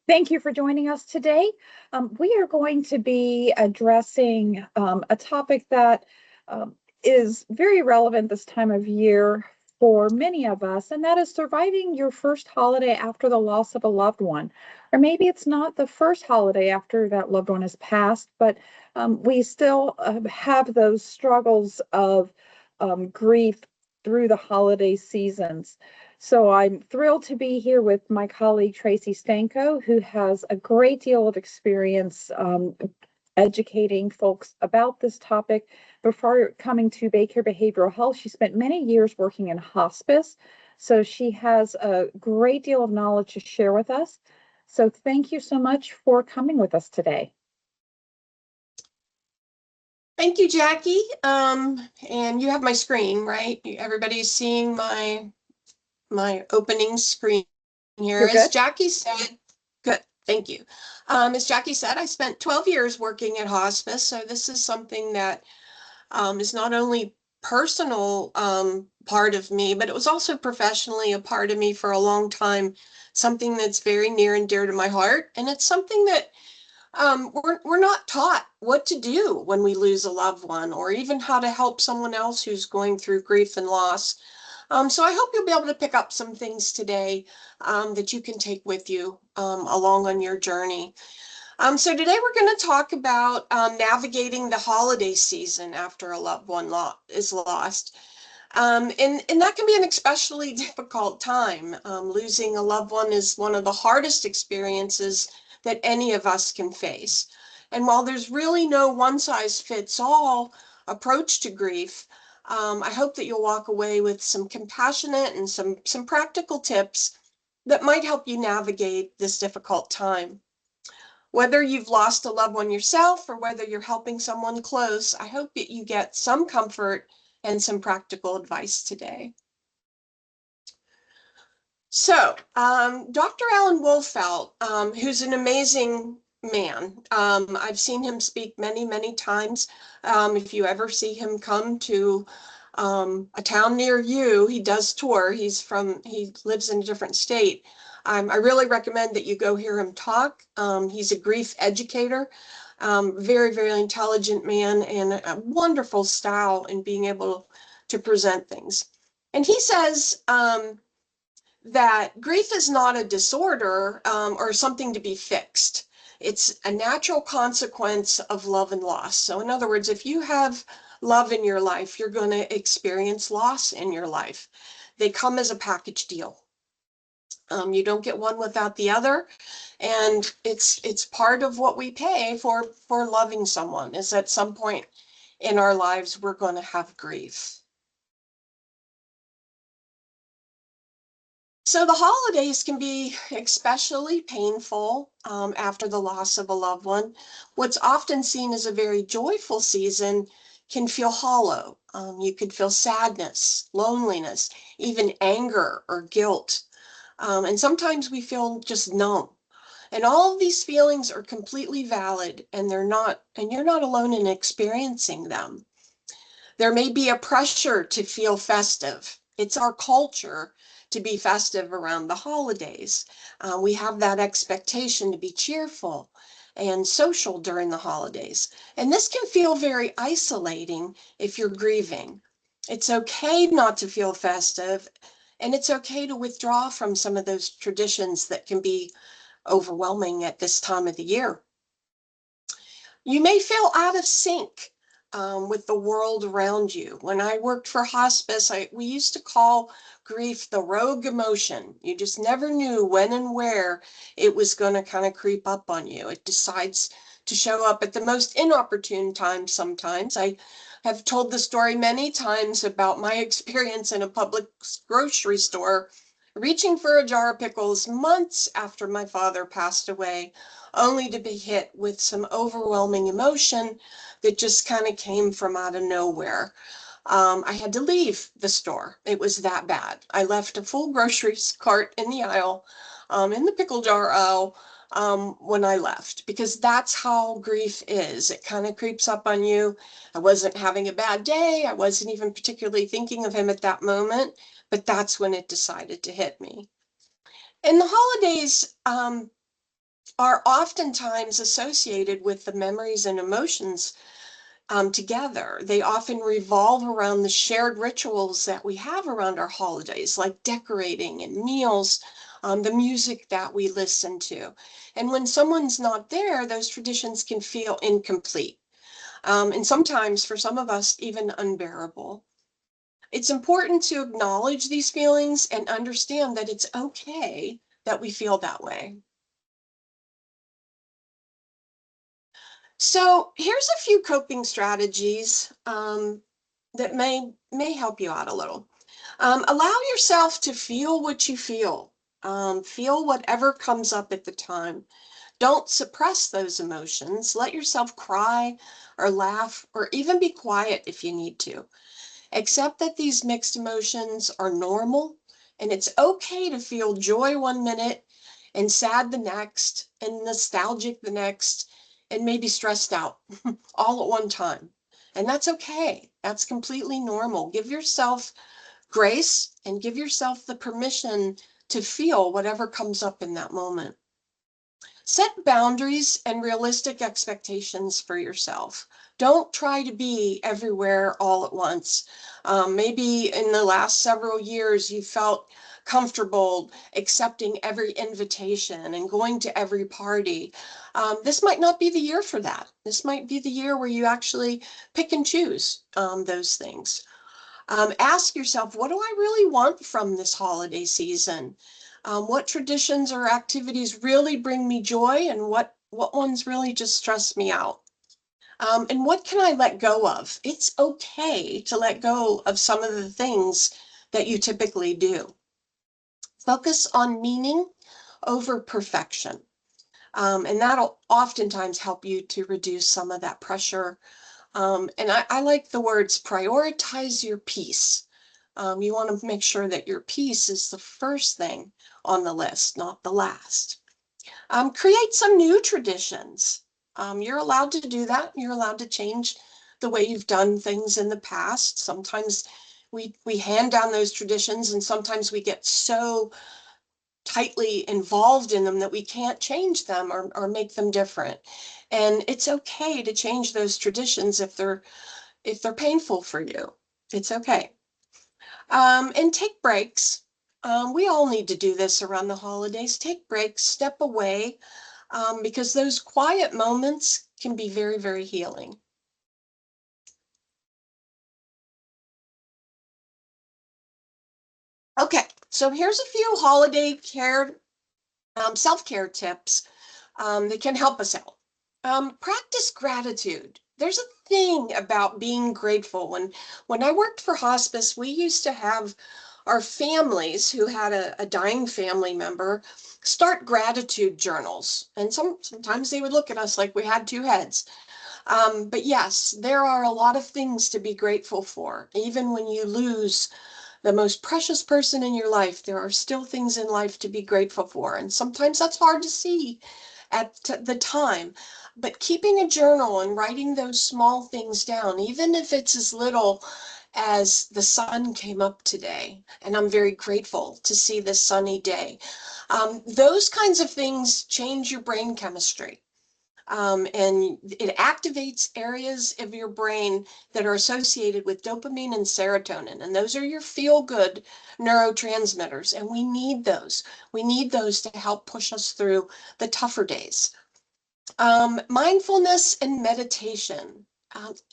Thank you for joining us today. We are going to be addressing a topic that is very relevant this time of year for many of us, and that is surviving your first holiday after the loss of a loved one. Or maybe it's not the first holiday after that loved one has passed, but we still have those struggles of grief through the holiday seasons. So I'm thrilled to be here with my colleague Tracy Stanko, who has a great deal of experience educating folks about this topic. Before coming to Baycare Behavioral Health, she spent many years working in hospice. So she has a great deal of knowledge to share with us. So thank you so much for coming with us today. Thank you, Jackie. And you have my screen, right? Everybody's seeing my opening screen here. You're As good? Jackie said, good, thank you. As Jackie said, I spent 12 years working at hospice, so this is something that is not only personal part of me, but it was also professionally a part of me for a long time, something that's very near and dear to my heart. And it's something that we're not taught what to do when we lose a loved one, or even how to help someone else who's going through grief and loss. So I hope you'll be able to pick up some things today that you can take with you along on your journey. So today we're going to talk about navigating the holiday season after a loved one is lost. And that can be an especially difficult time. Losing a loved one is one of the hardest experiences that any of us can face. And while there's really no one-size-fits-all approach to grief, I hope that you'll walk away with some compassionate and some practical tips that might help you navigate this difficult time. Whether you've lost a loved one yourself or whether you're helping someone close, I hope that you get some comfort and some practical advice today. So, Dr. Alan Wolfelt, who's an amazing man. I've seen him speak many, many times. If you ever see him come to a town near you, he does tour. He lives in a different state. I really recommend that you go hear him talk. He's a grief educator, very, very intelligent man, and a wonderful style in being able to present things. And he says, that grief is not a disorder or something to be fixed. It's a natural consequence of love and loss. So in other words, if you have love in your life, you're going to experience loss in your life. They come as a package deal. You don't get one without the other. And it's part of what we pay for loving someone, is at some point in our lives, we're going to have grief. So the holidays can be especially painful after the loss of a loved one. What's often seen as a very joyful season can feel hollow. You could feel sadness, loneliness, even anger or guilt. And sometimes we feel just numb. And all of these feelings are completely valid, and you're not alone in experiencing them. There may be a pressure to feel festive. It's our culture to be festive around the holidays. We have that expectation to be cheerful and social during the holidays. And this can feel very isolating if you're grieving. It's okay not to feel festive, and it's okay to withdraw from some of those traditions that can be overwhelming at this time of the year. You may feel out of sync with the world around you. When I worked for hospice, we used to call grief the rogue emotion. You just never knew when and where it was going to kind of creep up on you. It decides to show up at the most inopportune times sometimes. I have told the story many times about my experience in a public grocery store, reaching for a jar of pickles months after my father passed away, only to be hit with some overwhelming emotion that just kind of came from out of nowhere. I had to leave the store. It was that bad. I left a full grocery cart in the aisle, in the pickle jar aisle, when I left, because that's how grief is. It kind of creeps up on you. I wasn't having a bad day. I wasn't even particularly thinking of him at that moment, but that's when it decided to hit me. In the holidays, are oftentimes associated with the memories and emotions together. They often revolve around the shared rituals that we have around our holidays, like decorating and meals, the music that we listen to. And when someone's not there, those traditions can feel incomplete. And sometimes for some of us, even unbearable. It's important to acknowledge these feelings and understand that it's okay that we feel that way. So here's a few coping strategies that may help you out a little. Allow yourself to feel what you feel. Feel whatever comes up at the time. Don't suppress those emotions. Let yourself cry or laugh or even be quiet if you need to. Accept that these mixed emotions are normal and it's okay to feel joy one minute and sad the next and nostalgic the next and maybe stressed out all at one time. And that's okay. That's completely normal. Give yourself grace and give yourself the permission to feel whatever comes up in that moment. Set boundaries and realistic expectations for yourself. Don't try to be everywhere all at once. Maybe in the last several years, you felt comfortable accepting every invitation and going to every party. This might not be the year for that. This might be the year where you actually pick and choose those things. Ask yourself, what do I really want from this holiday season? What traditions or activities really bring me joy and what ones really just stress me out? And what can I let go of? It's okay to let go of some of the things that you typically do. Focus on meaning over perfection. And that'll oftentimes help you to reduce some of that pressure. And I like the words prioritize your peace. You want to make sure that your peace is the first thing on the list, not the last. Create some new traditions. You're allowed to do that. You're allowed to change the way you've done things in the past. Sometimes we hand down those traditions and sometimes we get so tightly involved in them that we can't change them or make them different. And it's okay to change those traditions if they're painful for you. It's okay. And take breaks. We all need to do this around the holidays. Take breaks, step away, because those quiet moments can be very, very healing. Okay, so here's a few holiday care, self-care tips that can help us out. Practice gratitude. There's a thing about being grateful. When I worked for hospice, we used to have our families who had a dying family member start gratitude journals. And sometimes they would look at us like we had two heads. But yes, there are a lot of things to be grateful for. Even when you lose the most precious person in your life, there are still things in life to be grateful for. And sometimes that's hard to see at the time. But keeping a journal and writing those small things down, even if it's as little as the sun came up today, and I'm very grateful to see this sunny day. Those kinds of things change your brain chemistry. And it activates areas of your brain that are associated with dopamine and serotonin. And those are your feel-good neurotransmitters. And we need those. We need those to help push us through the tougher days. Mindfulness and meditation,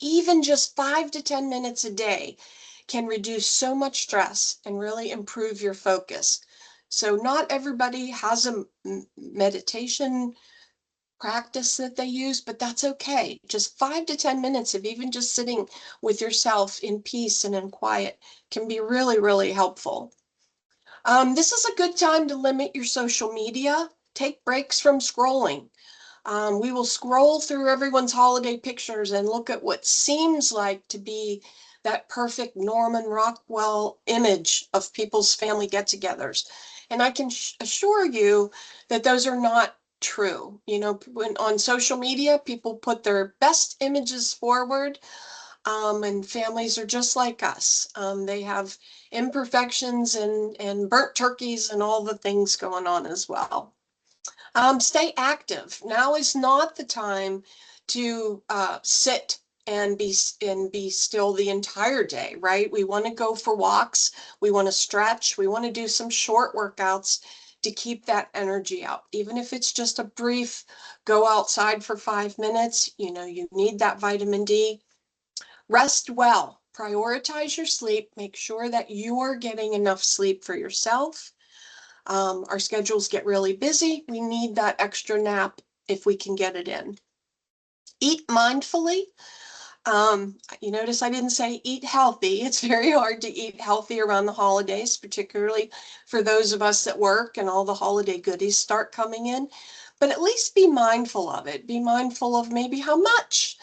even just 5 to 10 minutes a day, can reduce so much stress and really improve your focus. So not everybody has a meditation practice that they use, but that's okay. Just 5 to 10 minutes of even just sitting with yourself in peace and in quiet can be really, really helpful. This is a good time to limit your social media. Take breaks from scrolling. We will scroll through everyone's holiday pictures and look at what seems like to be that perfect Norman Rockwell image of people's family get-togethers. And I can assure you that those are not true. You know, when on social media, people put their best images forward, and families are just like us. They have imperfections and burnt turkeys and all the things going on as well. Stay active. Now is not the time to sit and be still the entire day, right? We want to go for walks. We want to stretch. We want to do some short workouts to keep that energy up. Even if it's just a brief go outside for 5 minutes, you need that vitamin D. Rest well. Prioritize your sleep. Make sure that you're getting enough sleep for yourself. Our schedules get really busy. We need that extra nap if we can get it in. Eat mindfully. You notice I didn't say eat healthy. It's very hard to eat healthy around the holidays, particularly for those of us that work and all the holiday goodies start coming in. But at least be mindful of it. Be mindful of maybe how much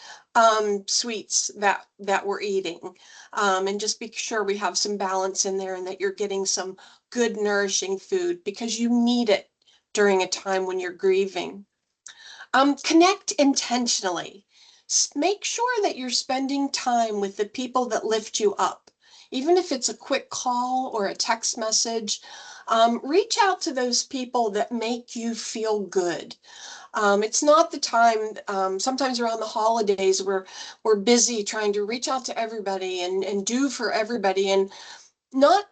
sweets that we're eating, and just be sure we have some balance in there and that you're getting some good nourishing food because you need it during a time when you're grieving. Connect intentionally. Make sure that you're spending time with the people that lift you up. Even if it's a quick call or a text message, reach out to those people that make you feel good. It's not the time, sometimes around the holidays, we're busy trying to reach out to everybody and do for everybody. And not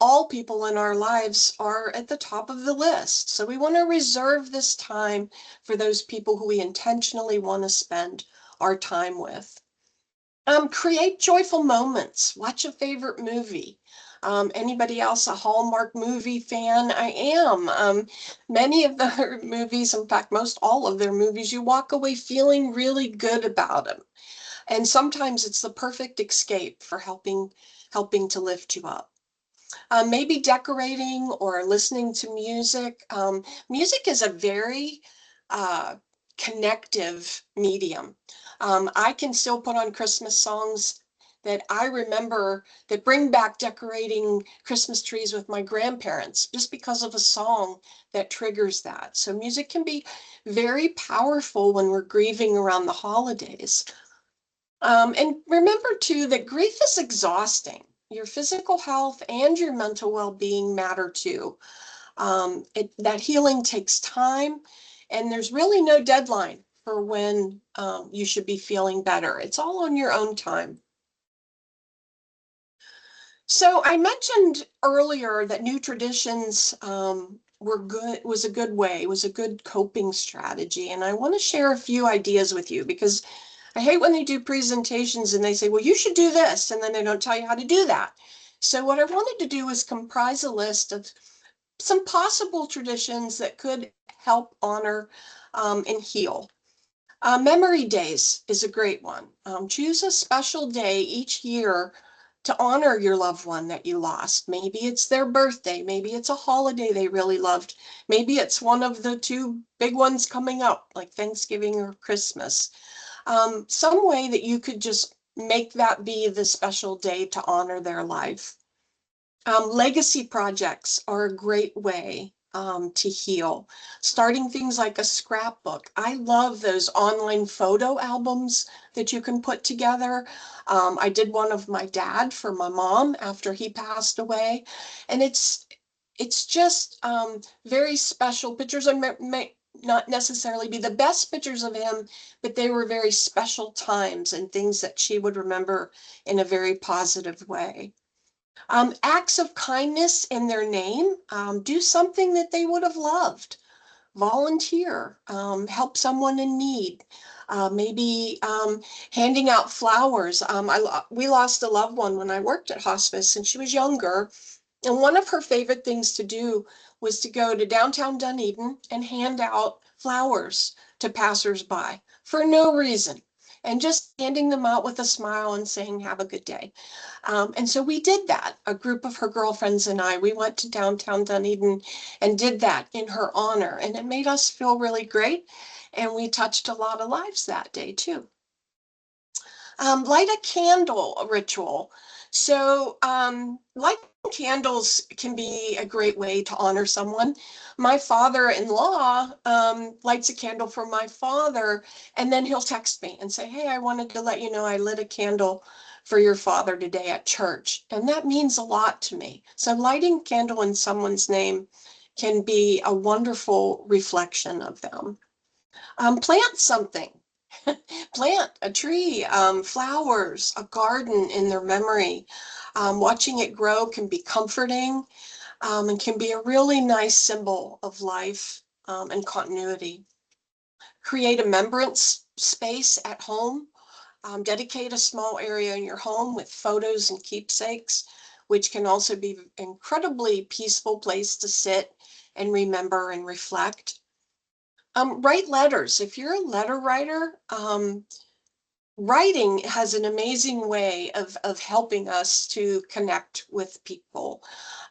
all people in our lives are at the top of the list. So we want to reserve this time for those people who we intentionally want to spend our time with. Create joyful moments. Watch a favorite movie. Anybody else a Hallmark movie fan? I am. Many of their movies, in fact, most all of their movies, you walk away feeling really good about them. And sometimes it's the perfect escape for helping to lift you up. Maybe decorating or listening to music. Music is a very uh, connective medium. I can still put on Christmas songs that I remember that bring back decorating Christmas trees with my grandparents just because of a song that triggers that. So music can be very powerful when we're grieving around the holidays. And remember too that grief is exhausting. Your physical health and your mental well-being matter too. That healing takes time, and there's really no deadline for when you should be feeling better. It's all on your own time. So I mentioned earlier that new traditions was a good way, was a good coping strategy. And I want to share a few ideas with you because I hate when they do presentations and they say, well, you should do this, and then they don't tell you how to do that. So what I wanted to do was comprise a list of some possible traditions that could help honor and heal. Memory days is a great one. Choose a special day each year to honor your loved one that you lost. Maybe it's their birthday. Maybe it's a holiday they really loved. Maybe it's one of the two big ones coming up, like Thanksgiving or Christmas. Some way that you could just make that be the special day to honor their life. Legacy projects are a great way to heal. Starting things like a scrapbook. I love those online photo albums that you can put together. I did one of my dad for my mom after he passed away, and it's just very special pictures. I may not necessarily be the best pictures of him, but they were very special times and things that she would remember in a very positive way. Acts of kindness in their name. Do something that they would have loved. Volunteer. Help someone in need. Maybe handing out flowers. We lost a loved one when I worked at hospice, and she was younger. And one of her favorite things to do was to go to downtown Dunedin and hand out flowers to passersby for no reason, and just handing them out with a smile and saying, have a good day. And so we did that. A group of her girlfriends and I, we went to downtown Dunedin and did that in her honor. And it made us feel really great. And we touched a lot of lives that day too. Light a candle ritual. So lighting candles can be a great way to honor someone. My father-in-law lights a candle for my father, and then he'll text me and say, hey, I wanted to let you know I lit a candle for your father today at church. And that means a lot to me. So lighting a candle in someone's name can be a wonderful reflection of them. Plant something. Plant a tree, flowers, a garden in their memory. Watching it grow can be comforting, and can be a really nice symbol of life, and continuity. Create a remembrance space at home. Dedicate a small area in your home with photos and keepsakes, which can also be an incredibly peaceful place to sit and remember and reflect. Write letters. If you're a letter writer, writing has an amazing way of helping us to connect with people,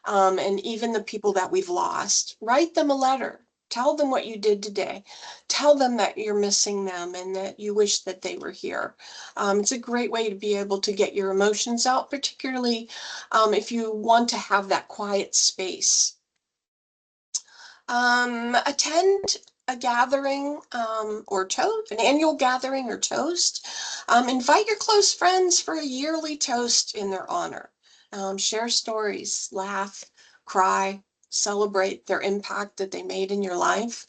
and even the people that we've lost. Write them a letter. Tell them what you did today. Tell them that you're missing them and that you wish that they were here. It's a great way to be able to get your emotions out, particularly if you want to have that quiet space. Attend a gathering, or toast, an annual gathering or toast. Invite your close friends for a yearly toast in their honor. Share stories, laugh, cry, celebrate their impact that they made in your life.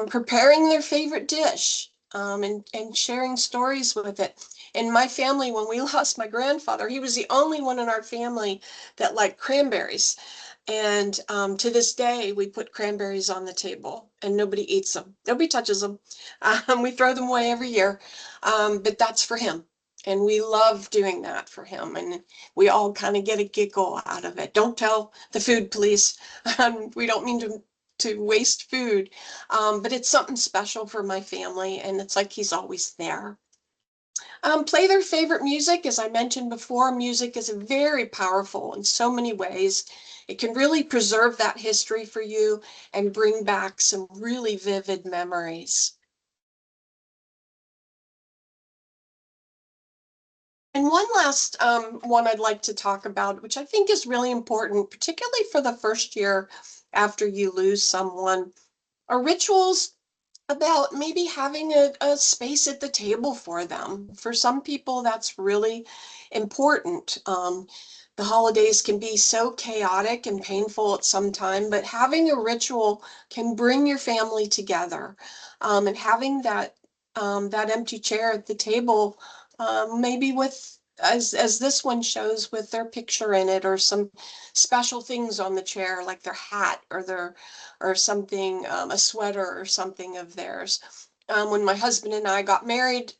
Preparing their favorite dish, and sharing stories with it. In my family, when we lost my grandfather, he was the only one in our family that liked cranberries. And to this day, we put cranberries on the table and nobody eats them. Nobody touches them. We throw them away every year, but that's for him. And we love doing that for him. And we all kind of get a giggle out of it. Don't tell the food police. We don't mean to waste food, but it's something special for my family. And it's like he's always there. Play their favorite music. As I mentioned before, music is very powerful in so many ways. It can really preserve that history for you and bring back some really vivid memories. And one last one I'd like to talk about, which I think is really important, particularly for the first year after you lose someone, are rituals about maybe having a space at the table for them. For some people, that's really important. The holidays can be so chaotic and painful at some time, but having a ritual can bring your family together. And having that empty chair at the table, maybe with, as this one shows, with their picture in it, or some special things on the chair, like their hat or or something, a sweater or something of theirs. When my husband and I got married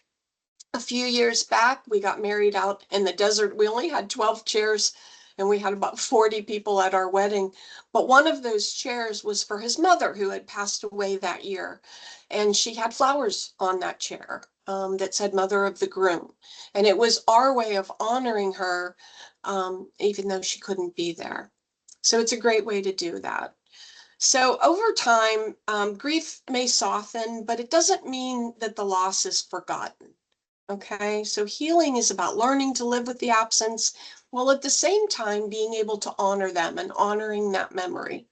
a few years back, we got married out in the desert. We only had 12 chairs and we had about 40 people at our wedding. But one of those chairs was for his mother, who had passed away that year. And she had flowers on that chair, that said Mother of the Groom. And it was our way of honoring her, even though she couldn't be there. So it's a great way to do that. So over time, grief may soften, but it doesn't mean that the loss is forgotten. Okay, so healing is about learning to live with the absence, while at the same time being able to honor them and honoring that memory.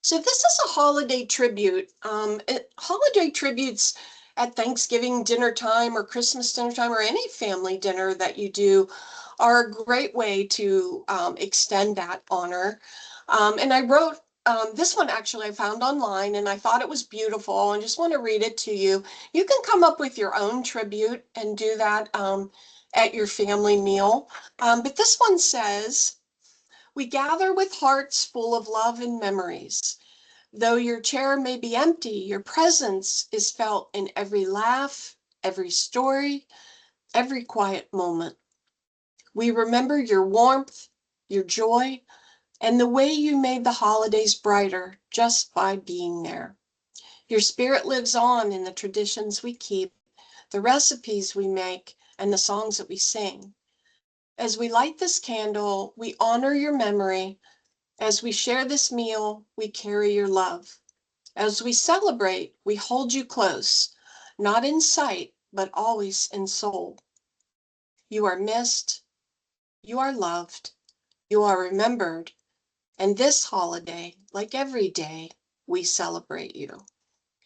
So this is a holiday tribute. Holiday tributes at Thanksgiving dinner time or Christmas dinner time, or any family dinner that you do, are a great way to extend that honor. And I wrote this one, actually I found online, and I thought it was beautiful and just want to read it to you. You can come up with your own tribute and do that at your family meal. But this one says, "We gather with hearts full of love and memories. Though your chair may be empty, your presence is felt in every laugh, every story, every quiet moment. We remember your warmth, your joy, and the way you made the holidays brighter just by being there. Your spirit lives on in the traditions we keep, the recipes we make, and the songs that we sing. As we light this candle, we honor your memory. As we share this meal, we carry your love. As we celebrate, we hold you close, not in sight, but always in soul. You are missed, you are loved, you are remembered, and this holiday, like every day, we celebrate you."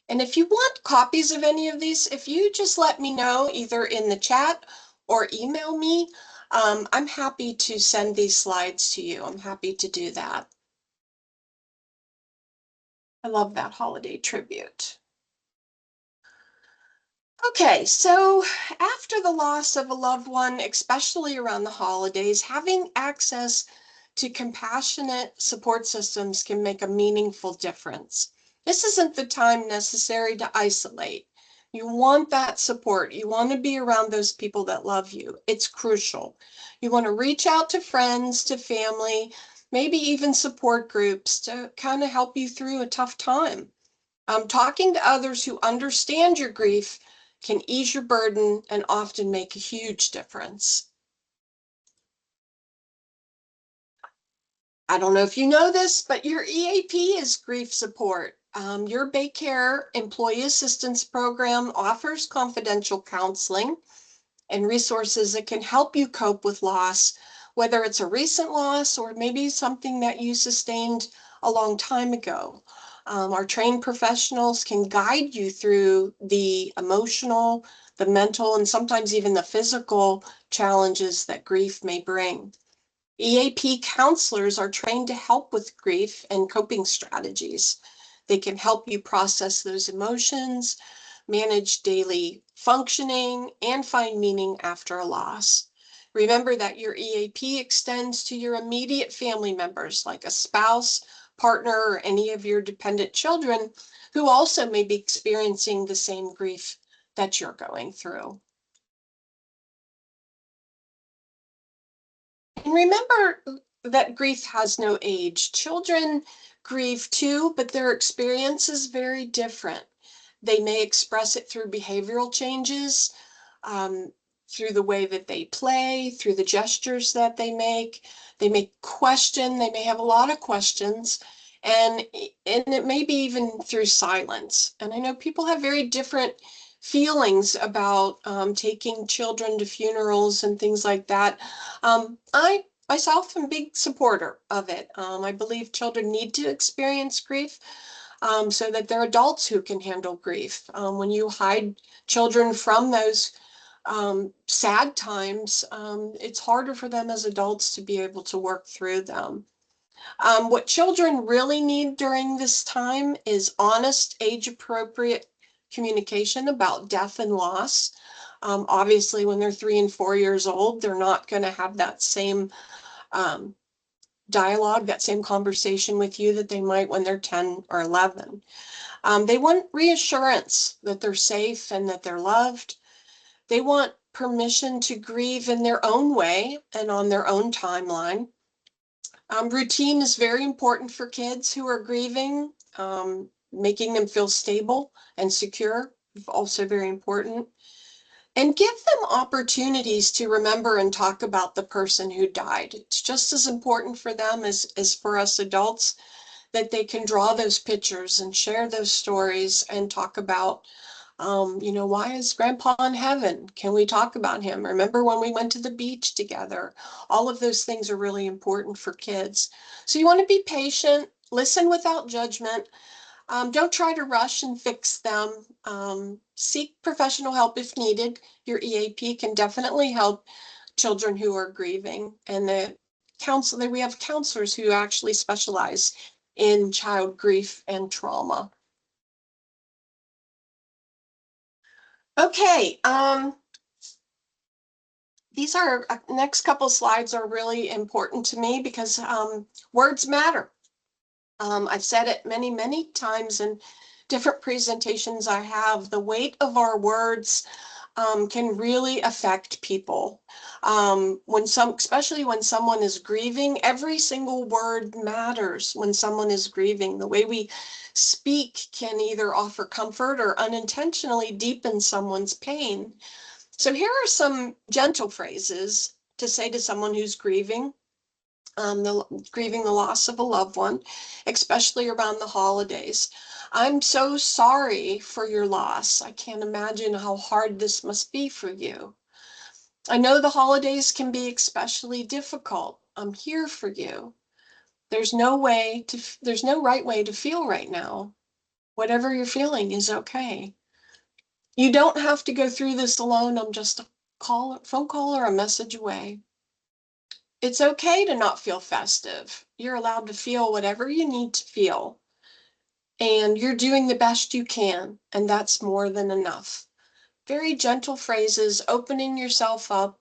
And if you want copies of any of these, if you just let me know either in the chat or email me, I'm happy to send these slides to you. I'm happy to do that. I love that holiday tribute. Okay, so after the loss of a loved one, especially around the holidays, having access to compassionate support systems can make a meaningful difference. This isn't the time necessary to isolate. You want that support. You want to be around those people that love you. It's crucial. You want to reach out to friends, to family, maybe even support groups to kind of help you through a tough time. Talking to others who understand your grief can ease your burden and often make a huge difference. I don't know if you know this, but your EAP is grief support. Your Baycare Employee Assistance Program offers confidential counseling and resources that can help you cope with loss, whether it's a recent loss or maybe something that you sustained a long time ago. Our trained professionals can guide you through the emotional, the mental, and sometimes even the physical challenges that grief may bring. EAP counselors are trained to help with grief and coping strategies. They can help you process those emotions, manage daily functioning, and find meaning after a loss. Remember that your EAP extends to your immediate family members, like a spouse, partner, or any of your dependent children who also may be experiencing the same grief that you're going through. And remember that grief has no age. Children grieve too, but their experience is very different. They may express it through behavioral changes, um, through the way that they play, through the gestures that they make. They may question, they may have a lot of questions, and it may be even through silence. And I know people have very different feelings about taking children to funerals and things like that. I myself am a big supporter of it. I believe children need to experience grief so that they're adults who can handle grief. When you hide children from those sad times, it's harder for them as adults to be able to work through them. What children really need during this time is honest, age-appropriate communication about death and loss. Obviously, when they're 3 and 4 years old, they're not going to have that same um, dialogue, that same conversation with you that they might when they're 10 or 11. They want reassurance that they're safe and that they're loved. They want permission to grieve in their own way and on their own timeline. Routine is very important for kids who are grieving. Making them feel stable and secure is also very important. And give them opportunities to remember and talk about the person who died. It's just as important for them as for us adults that they can draw those pictures and share those stories and talk about, why is Grandpa in heaven? Can we talk about him? Remember when we went to the beach together? All of those things are really important for kids. So you want to be patient, listen without judgment. Don't try to rush and fix them. Seek professional help if needed. Your EAP can definitely help children who are grieving. And we have counselors who actually specialize in child grief and trauma. Okay, these next couple slides are really important to me because words matter. I've said it many, many times in different presentations I have. The weight of our words can really affect people. Especially when someone is grieving, every single word matters when someone is grieving. The way we speak can either offer comfort or unintentionally deepen someone's pain. So here are some gentle phrases to say to someone who's grieving grieving the loss of a loved one, especially around the holidays. I'm so sorry for your loss. I can't imagine how hard this must be for you. I know the holidays can be especially difficult. I'm here for you. There's no right way to feel right now. Whatever you're feeling is okay. You don't have to go through this alone. I'm just a phone call or a message away. It's okay to not feel festive. You're allowed to feel whatever you need to feel. And you're doing the best you can, and that's more than enough. Very gentle phrases, opening yourself up.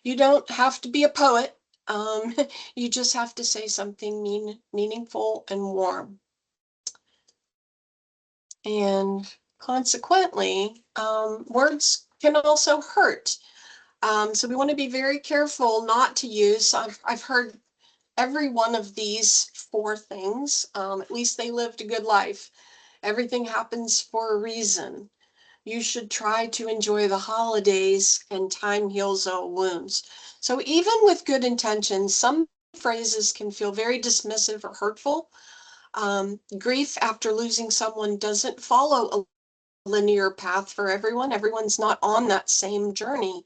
You don't have to be a poet. Um, you just have to say something meaningful and warm. And consequently, words can also hurt. So we want to be very careful not to use. I've heard every one of these four things. At least they lived a good life. Everything happens for a reason. You should try to enjoy the holidays, and time heals all wounds. So even with good intentions, some phrases can feel very dismissive or hurtful. Grief after losing someone doesn't follow a linear path for everyone. Everyone's not on that same journey.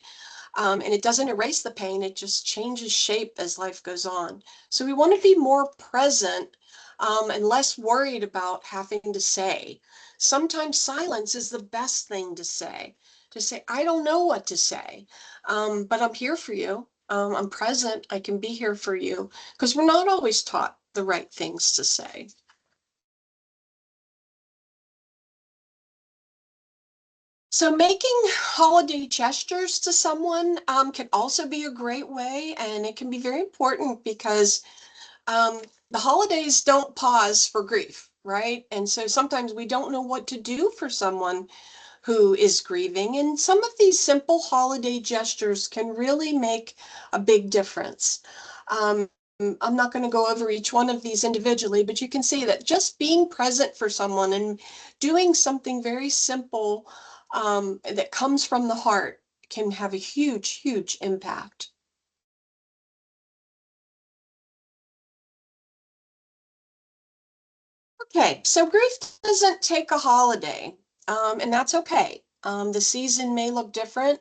And it doesn't erase the pain, it just changes shape as life goes on. So we want to be more present, and less worried about having to say. Sometimes silence is the best thing to say. To say, I don't know what to say, but I'm here for you. I'm present. I can be here for you. Because we're not always taught the right things to say. So making holiday gestures to someone can also be a great way, and it can be very important because the holidays don't pause for grief, right? And so sometimes we don't know what to do for someone who is grieving, and some of these simple holiday gestures can really make a big difference. Um, I'm not going to go over each one of these individually, but you can see that just being present for someone and doing something very simple that comes from the heart can have a huge, huge impact. Okay, so grief doesn't take a holiday, and that's okay. The season may look different,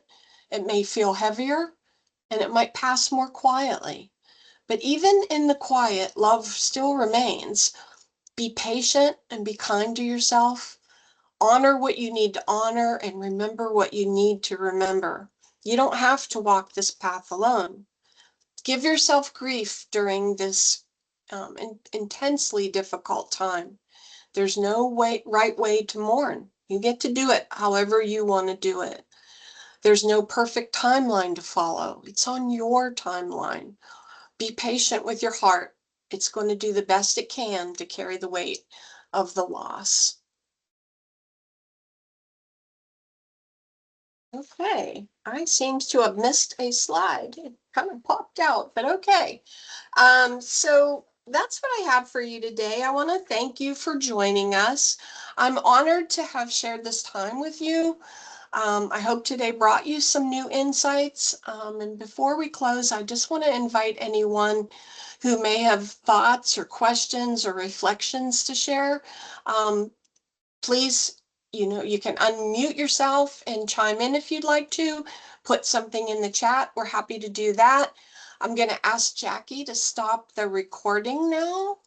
it may feel heavier, and it might pass more quietly. But even in the quiet, love still remains. Be patient and be kind to yourself. Honor what you need to honor and remember what you need to remember. You don't have to walk this path alone. Give yourself grief during this intensely difficult time. There's no right way to mourn. You get to do it however you want to do it. There's no perfect timeline to follow. It's on your timeline. Be patient with your heart. It's going to do the best it can to carry the weight of the loss. Okay, I seems to have missed a slide. It kind of popped out, but okay. So that's what I have for you today. I want to thank you for joining us. I'm honored to have shared this time with you. I hope today brought you some new insights. And before we close, I just want to invite anyone who may have thoughts or questions or reflections to share. Please, you can unmute yourself and chime in if you'd like to. Put something in the chat. We're happy to do that. I'm going to ask Jackie to stop the recording now.